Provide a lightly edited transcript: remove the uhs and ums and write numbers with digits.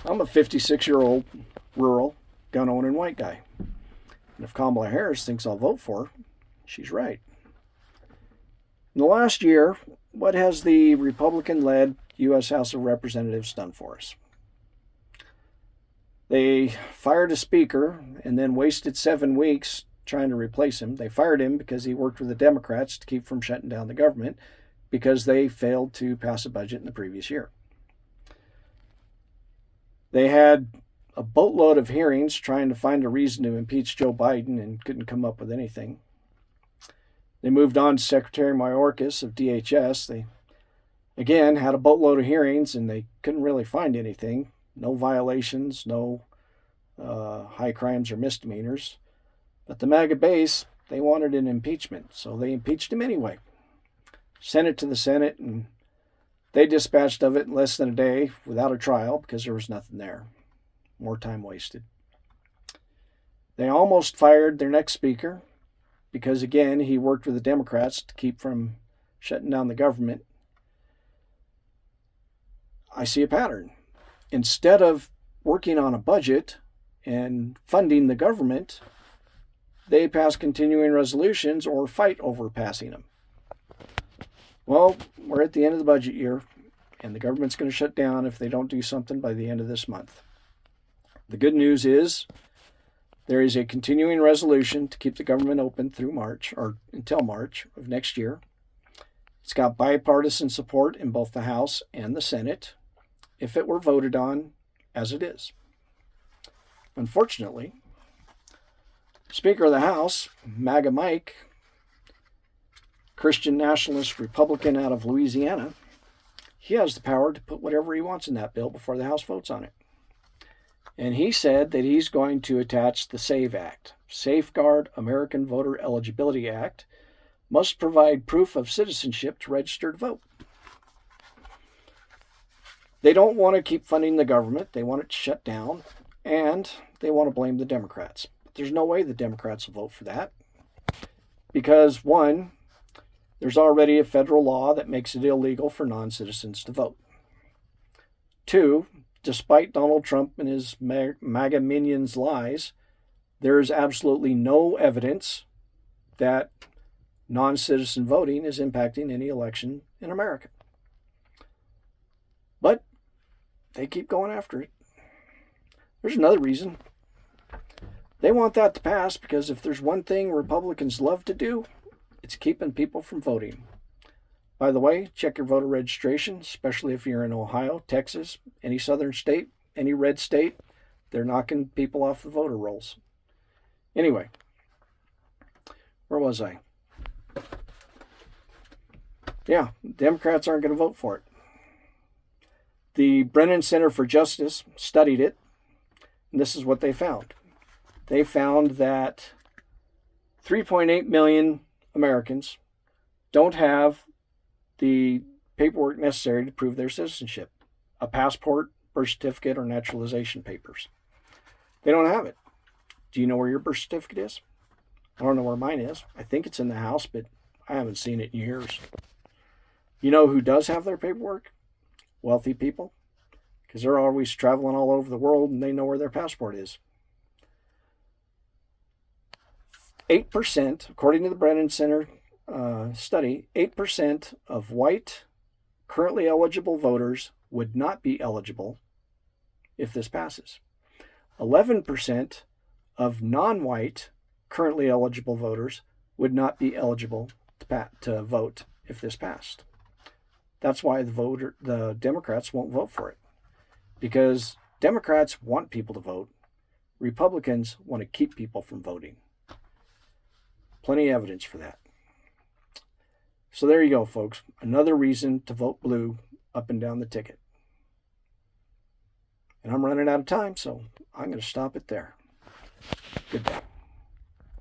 I'm a 56-year-old rural gun-owning white guy. And if Kamala Harris thinks I'll vote for her, she's right. In the last year, what has the Republican-led U.S. House of Representatives done for us? They fired a speaker and then wasted 7 weeks trying to replace him. They fired him because he worked with the Democrats to keep from shutting down the government because they failed to pass a budget in the previous year. They had a boatload of hearings trying to find a reason to impeach Joe Biden and couldn't come up with anything. They moved on to Secretary Mayorkas of DHS. They, again, had a boatload of hearings and they couldn't really find anything. No violations, no high crimes or misdemeanors. But the MAGA base, they wanted an impeachment, so they impeached him anyway. Sent it to the Senate, and they dispatched of it in less than a day without a trial because there was nothing there. More time wasted. They almost fired their next speaker because, again, he worked with the Democrats to keep from shutting down the government. I see a pattern. Instead of working on a budget and funding the government, they pass continuing resolutions or fight over passing them. Well, we're at the end of the budget year, and the government's going to shut down if they don't do something by the end of this month. The good news is there is a continuing resolution to keep the government open through March, or until March of next year. It's got bipartisan support in both the House and the Senate if it were voted on as it is. Unfortunately, Speaker of the House, MAGA Mike, Christian nationalist Republican out of Louisiana, he has the power to put whatever he wants in that bill before the House votes on it. And he said that he's going to attach the SAVE Act, Safeguard American Voter Eligibility Act, must provide proof of citizenship to register to vote. They don't want to keep funding the government. They want it to shut down, and they want to blame the Democrats. But there's no way the Democrats will vote for that because, one, there's already a federal law that makes it illegal for non-citizens to vote. Two, despite Donald Trump and his MAGA minions' lies, there is absolutely no evidence that non-citizen voting is impacting any election in America. But they keep going after it. There's another reason. They want that to pass because if there's one thing Republicans love to do, it's keeping people from voting. By the way, check your voter registration, especially if you're in Ohio, Texas, any southern state, any red state. They're knocking people off the voter rolls. Anyway, where was I? Yeah, Democrats aren't going to vote for it. The Brennan Center for Justice studied it, and this is what they found. They found that 3.8 million Americans don't have the paperwork necessary to prove their citizenship, a passport, birth certificate, or naturalization papers. They don't have it. Do you know where your birth certificate is? I don't know where mine is. I think it's in the house, but I haven't seen it in years. You know who does have their paperwork? Wealthy people, because they're always traveling all over the world and they know where their passport is. 8%, according to the Brennan Center study, 8% of white currently eligible voters would not be eligible if this passes. 11% of non-white currently eligible voters would not be eligible to vote if this passed. That's why the Democrats won't vote for it, because Democrats want people to vote. Republicans want to keep people from voting. Plenty of evidence for that. So there you go, folks. Another reason to vote blue up and down the ticket. And I'm running out of time, so I'm going to stop it there. Good day.